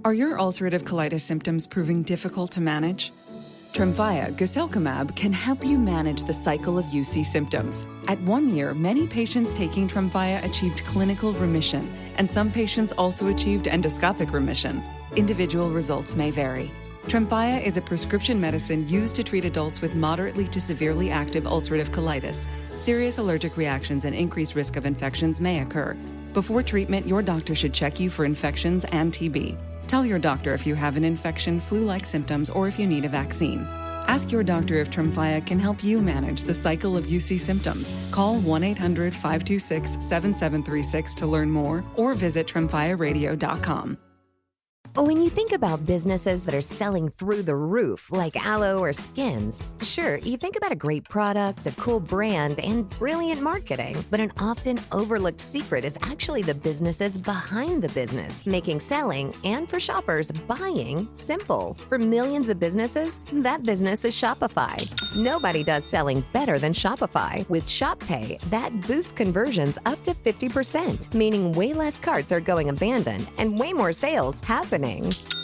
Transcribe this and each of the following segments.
Are your ulcerative colitis symptoms proving difficult to manage? Tremfya guselkumab can help you manage the cycle of UC symptoms. At 1 year, many patients taking Tremfya achieved clinical remission, and some patients also achieved endoscopic remission. Individual results may vary. Tremfya is a prescription medicine used to treat adults with moderately to severely active ulcerative colitis. Serious allergic reactions and increased risk of infections may occur. Before treatment, your doctor should check you for infections and TB. Tell your doctor if you have an infection, flu-like symptoms, or if you need a vaccine. Ask your doctor if Tremfya can help you manage the cycle of UC symptoms. Call 1-800-526-7736 to learn more or visit tremfyaradio.com. When you think about businesses that are selling through the roof, like aloe or Skims, sure, you think about a great product, a cool brand, and brilliant marketing. But an often overlooked secret is actually the businesses behind the business, making selling, and for shoppers, buying, simple. For millions of businesses, that business is Shopify. Nobody does selling better than Shopify. With Shop Pay, that boosts conversions up to 50%, meaning way less carts are going abandoned and way more sales happening.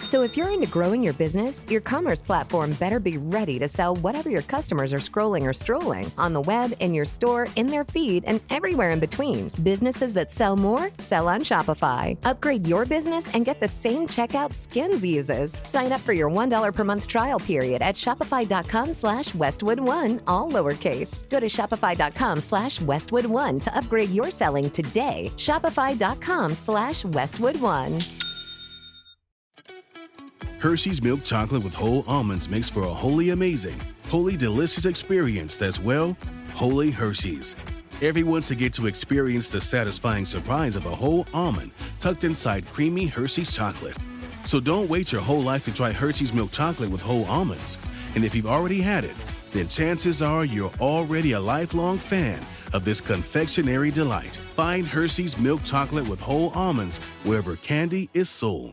So if you're into growing your business, your commerce platform better be ready to sell whatever your customers are scrolling or strolling on the web, in your store, in their feed, and everywhere in between. Businesses that sell more sell on Shopify. Upgrade your business and get the same checkout Skims uses. Sign up for your $1 per month trial period at shopify.com/Westwood1, all lowercase. Go to shopify.com/Westwood1 to upgrade your selling today. Shopify.com/Westwood1. Hershey's milk chocolate with whole almonds makes for a wholly amazing, wholly delicious experience that's, well, wholly Hershey's. Everyone should get to experience the satisfying surprise of a whole almond tucked inside creamy Hershey's chocolate. So don't wait your whole life to try Hershey's milk chocolate with whole almonds. And if you've already had it, then chances are you're already a lifelong fan of this confectionery delight. Find Hershey's milk chocolate with whole almonds wherever candy is sold.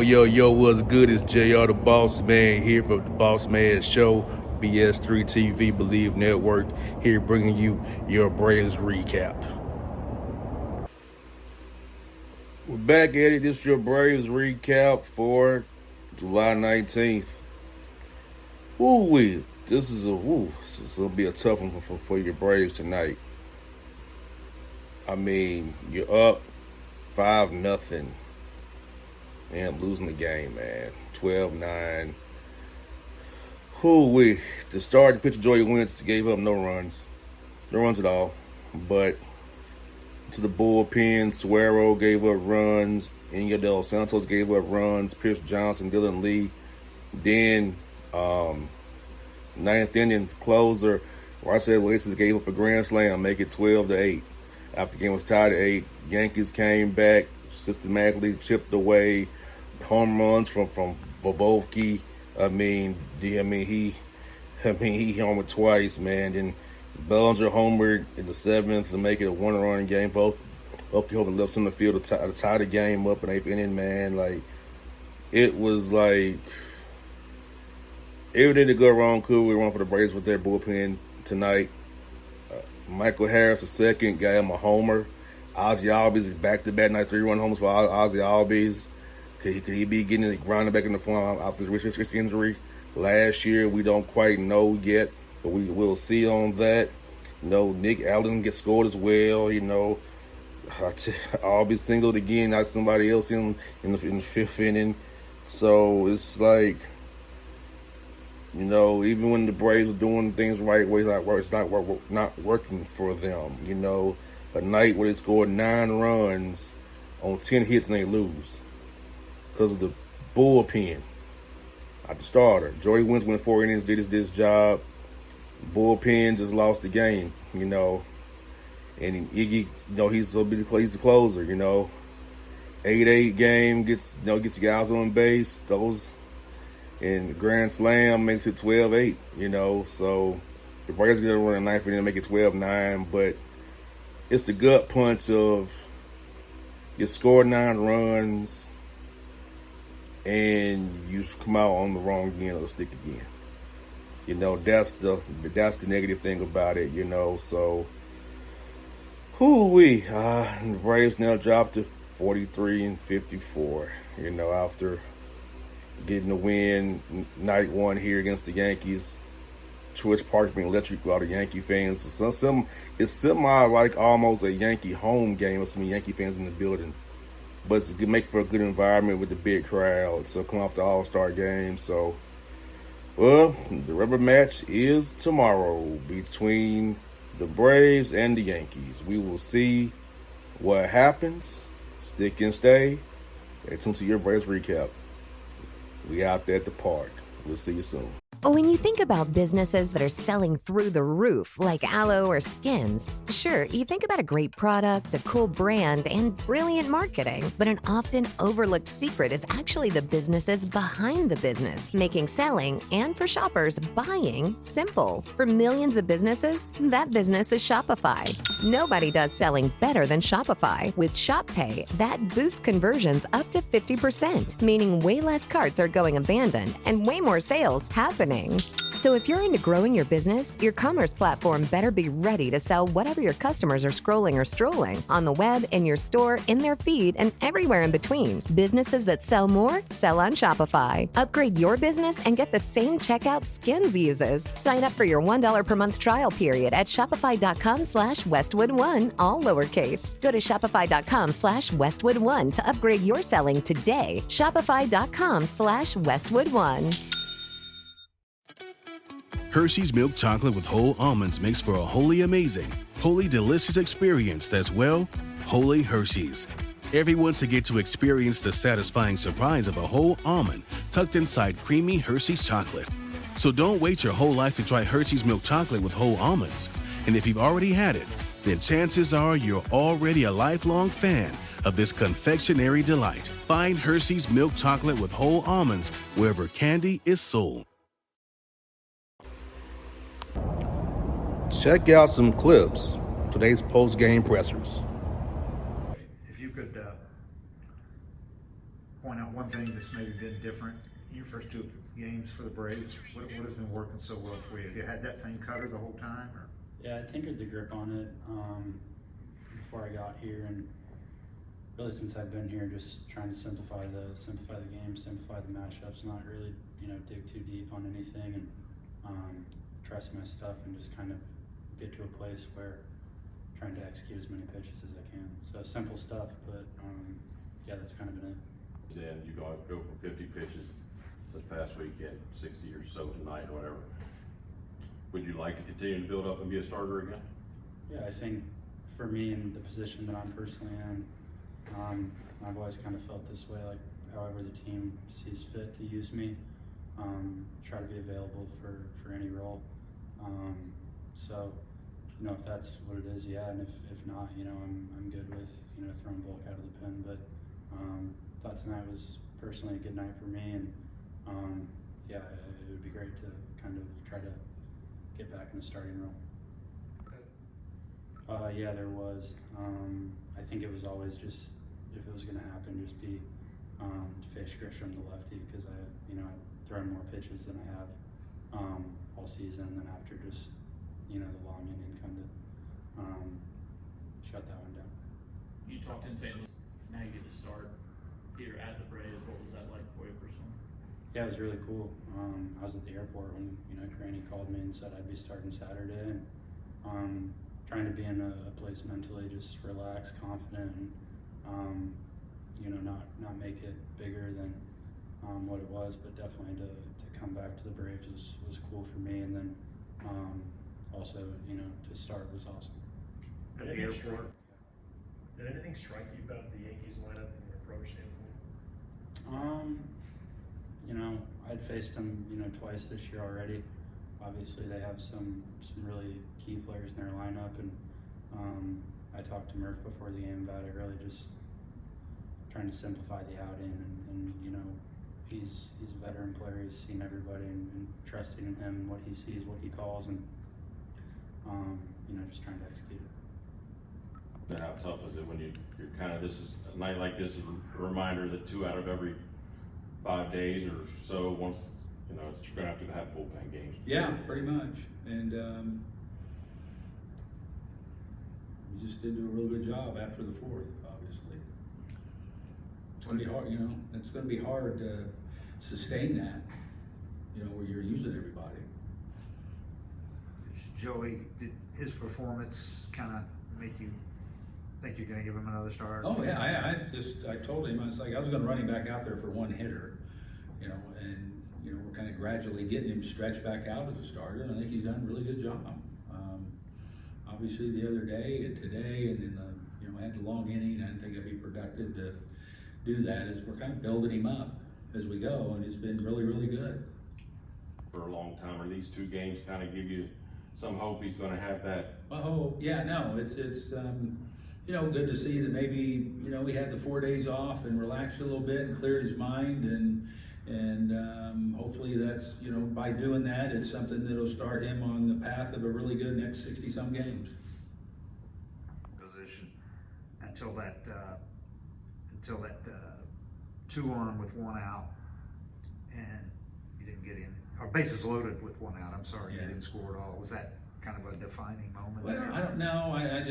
Yo, what's good? It's JR the Boss Man here from the Boss Man Show, BS3 TV, Believe Network, here bringing you your Braves recap. We're back at it. This is your Braves recap for July 19th. This is going to be a tough one for your Braves tonight. I mean, you're up 5-0. Man, losing the game, man. 12-9. The starting pitcher, Joey Wentz, gave up no runs. No runs at all. But to the bullpen, Suero gave up runs. Inga de los Santos gave up runs. Pierce Johnson, Dylan Lee. Then, ninth inning closer, Marcel Iglesias gave up a grand slam, make it 12-8. After the game was tied at 8, Yankees came back, systematically chipped away. Home runs from Vovolky. He homered twice, man. Then Bellinger homered in the 7th to make it a 1-run game. Both hoping left center field to tie the game up in 8th inning, man. Like, it was like everything to go wrong could be wrong for the Braves with their bullpen tonight. Michael Harris, the second, got him a homer. Ozzie Albies back-to-back night 3-run homers for Ozzie Albies. Could he be getting grounded back in the form after the wrist injury last year? We don't quite know yet, but we will see on that. Nick Allen gets scored as well. Albies singled again, not somebody else in the 5th inning. So it's like, even when the Braves are doing things the right way, it's not working for them. A night where they scored 9 runs on 10 hits and they lose because of the bullpen. At the starter, Joey Wentz went 4 innings, did his job. Bullpen just lost the game, And And Iggy, he's the closer. 8-8 game gets guys on base. Those and grand slam makes it 12-8. So the Braves gonna run a ninth inning and make it 12-9, but it's the gut punch of you score 9 runs and you come out on the wrong end of the stick again. That's the negative thing about it. So the Braves now dropped to 43-54. After getting the win night 1 here against the Yankees. Truist Park's been electric for all the Yankee fans. It's semi like almost a Yankee home game with some Yankee fans in the building. But it's to make for a good environment with the big crowd. So come off the All-Star game. So, the rubber match is tomorrow between the Braves and the Yankees. We will see what happens. Stick and stay. Stay tuned to your Braves recap. We out there at the park. We'll see you soon. When you think about businesses that are selling through the roof, like aloe or Skims, sure, you think about a great product, a cool brand, and brilliant marketing. But an often overlooked secret is actually the businesses behind the business, making selling, and for shoppers, buying, simple. For millions of businesses, that business is Shopify. Nobody does selling better than Shopify. With Shop Pay, that boosts conversions up to 50%, meaning way less carts are going abandoned and way more sales happening. So if you're into growing your business, your commerce platform better be ready to sell whatever your customers are scrolling or strolling on the web, in your store, in their feed, and everywhere in between. Businesses that sell more, sell on Shopify. Upgrade your business and get the same checkout Skims uses. Sign up for your $1 per month trial period at shopify.com/Westwood1, all lowercase. Go to shopify.com/Westwood1 to upgrade your selling today. Shopify.com/Westwood1. Hershey's milk chocolate with whole almonds makes for a wholly amazing, wholly delicious experience that's, wholly Hershey's. Everyone should get to experience the satisfying surprise of a whole almond tucked inside creamy Hershey's chocolate. So don't wait your whole life to try Hershey's milk chocolate with whole almonds. And if you've already had it, then chances are you're already a lifelong fan of this confectionery delight. Find Hershey's milk chocolate with whole almonds wherever candy is sold. Check out some clips, today's post-game pressers. If you could point out one thing that's maybe been different in your first 2 games for the Braves, what has been working so well for you? Have you had that same cutter the whole time? Or? Yeah, I tinkered the grip on it before I got here, and really since I've been here, just trying to simplify the game, simplify the matchups, not really dig too deep on anything, and trust my stuff, and just kind of get to a place where I'm trying to execute as many pitches as I can. So simple stuff, but that's kind of been it. And you go from 50 pitches this past weekend, 60 or so tonight or whatever. Would you like to continue to build up and be a starter again? Yeah, I think for me in the position that I'm personally in, I've always kind of felt this way, like however the team sees fit to use me, try to be available for any role. So, if that's what it is, yeah, and if not, I'm good with, throwing bulk out of the pen, but thought tonight was personally a good night for me, and it would be great to kind of try to get back in the starting role. Yeah, there was. I think it was always just, if it was going to happen, just be to face Grisham, the lefty, because I'd thrown more pitches than I have all season, and then after just the long inning kind of shut that one down. You talked in St. Louis, now you get to start here at the Braves. What was that like for you personally? Yeah, it was really cool. I was at the airport when Granny called me and said I'd be starting Saturday, and trying to be in a place mentally, just relaxed, confident, and not make it bigger than what it was, but definitely to come back to the Braves was cool for me, and then also to start was awesome. At the airport. Did anything strike you about the Yankees lineup from your approach standpoint? I'd faced them twice this year already. Obviously they have some really key players in their lineup, and I talked to Murph before the game about it, really just trying to simplify the outing, and you know, he's a veteran player. He's seen everybody, and trusting in him, what he sees, what he calls, and you know, just trying to execute it. And how tough is it when you're kind of, this is a night like this is a reminder that 2 out of every 5 days or so, once, you know, you're gonna have to have bullpen games. Yeah, pretty much. And we just did do a real good job after the 4th, obviously. It's gonna be hard, you know, it's gonna be hard to sustain that, you know, where you're using everybody. Joey, did his performance kind of make you think you're going to give him another start? Oh yeah, I told him, I was going to run him back out there for one hitter, you know, and you know, we're kind of gradually getting him stretched back out as a starter, and I think he's done a really good job. Obviously the other day and today, and then you know, I had the long inning. I didn't think I'd be productive to do that. As we're kind of building him up as we go, and it's been really, really good. For a long time, or these 2 games kind of give you some hope he's going to have that? Oh yeah, no, it's you know, good to see that maybe, you know, he had the 4 days off and relaxed a little bit and cleared his mind, and hopefully that's, you know, by doing that, it's something that'll start him on the path of a really good next 60-some games. Position until that 2-on with 1 out, and you didn't get in. Or bases loaded with 1 out. I'm sorry, Yeah. You didn't score at all. Was that kind of a defining moment? Well, there? I don't know. I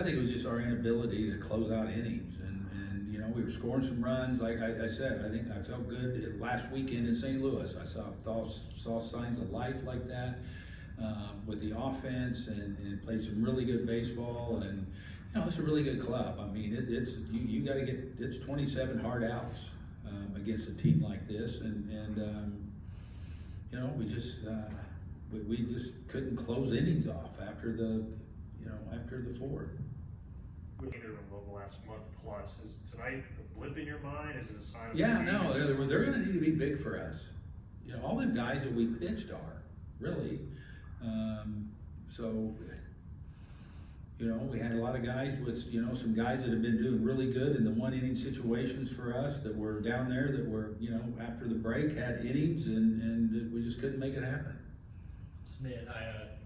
think it was just our inability to close out innings, and you know, we were scoring some runs. Like I said, I think I felt good last weekend in St. Louis. I saw signs of life like that with the offense, and played some really good baseball. And you know, it's a really good club. I mean, it's you got to get, it's 27 hard outs against a team like this, and you know, we just couldn't close innings off after the 4th. With either of the last month plus, is tonight a blip in your mind? Is it a sign of Yeah, the team? no, they're going to need to be big for us. You know, all them guys that we pitched are really. So, you know, we had a lot of guys with, you know, some guys that have been doing really good in the 1-inning situations for us that were down there that were, you know, after the break had innings, and we just couldn't make it happen. Snit,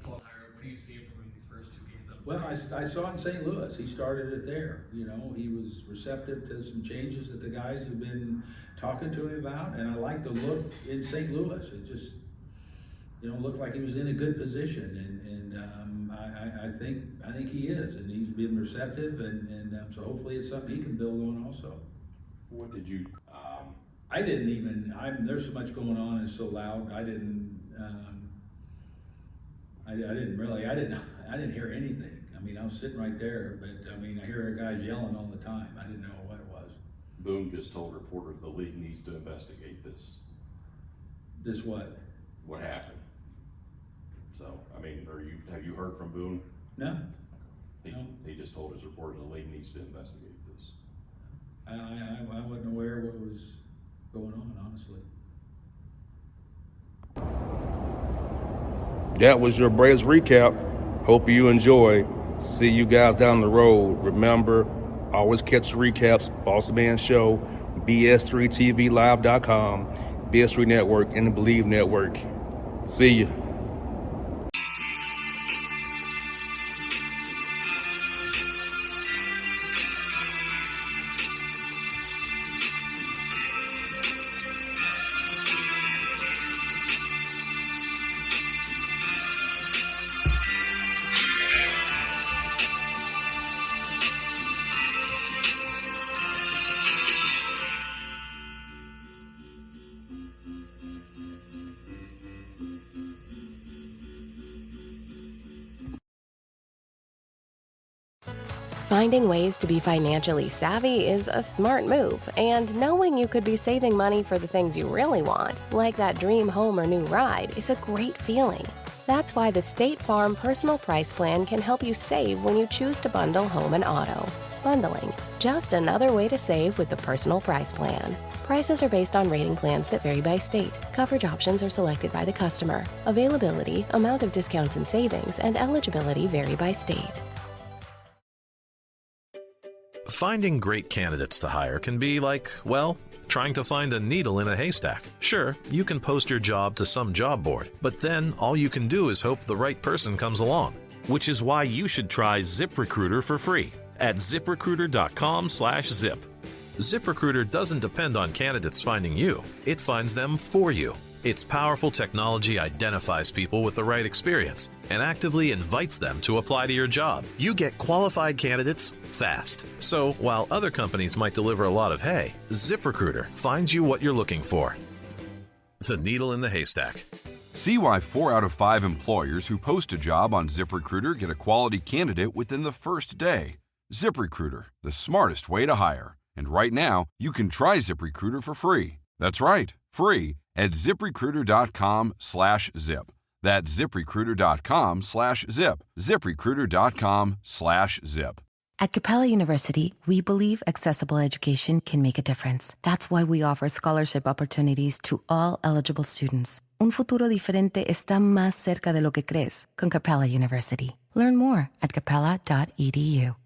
what do you see from these first 2 games? Well, I saw it in St. Louis. He started it there. You know, he was receptive to some changes that the guys have been talking to him about, and I like the look in St. Louis. It just, you know, looked like he was in a good position, and I think he is, and he's been receptive, and so hopefully it's something he can build on also. What did you? I didn't even. There's so much going on and it's so loud. I didn't hear anything. I mean, I was sitting right there, but I mean, I hear guys yelling all the time. I didn't know what it was. Boone just told reporters the league needs to investigate this. This what? What happened? So, I mean, have you heard from Boone? No. He just told his reporters the league needs to investigate this. I wasn't aware of what was going on, honestly. That was your Braves recap. Hope you enjoy. See you guys down the road. Remember, always catch recaps, Boss Man Show, BS3TVLive.com, BS3 Network, and the Believe Network. See you. Finding ways to be financially savvy is a smart move, and knowing you could be saving money for the things you really want, like that dream home or new ride, is a great feeling. That's why the State Farm Personal Price Plan can help you save when you choose to bundle home and auto. Bundling, just another way to save with the Personal Price Plan. Prices are based on rating plans that vary by state. Coverage options are selected by the customer. Availability, amount of discounts and savings, and eligibility vary by state. Finding great candidates to hire can be like, well, trying to find a needle in a haystack. Sure, you can post your job to some job board, but then all you can do is hope the right person comes along. Which is why you should try ZipRecruiter for free at ziprecruiter.com/zip. ZipRecruiter doesn't depend on candidates finding you. It finds them for you. Its powerful technology identifies people with the right experience and actively invites them to apply to your job. You get qualified candidates fast. So while other companies might deliver a lot of hay, ZipRecruiter finds you what you're looking for. The needle in the haystack. See why 4 out of 5 employers who post a job on ZipRecruiter get a quality candidate within the first day. ZipRecruiter, the smartest way to hire. And right now, you can try ZipRecruiter for free. That's right, free at ziprecruiter.com/zip. That's ziprecruiter.com/zip. ziprecruiter.com/zip. At Capella University, we believe accessible education can make a difference. That's why we offer scholarship opportunities to all eligible students. Un futuro diferente está más cerca de lo que crees con Capella University. Learn more at capella.edu.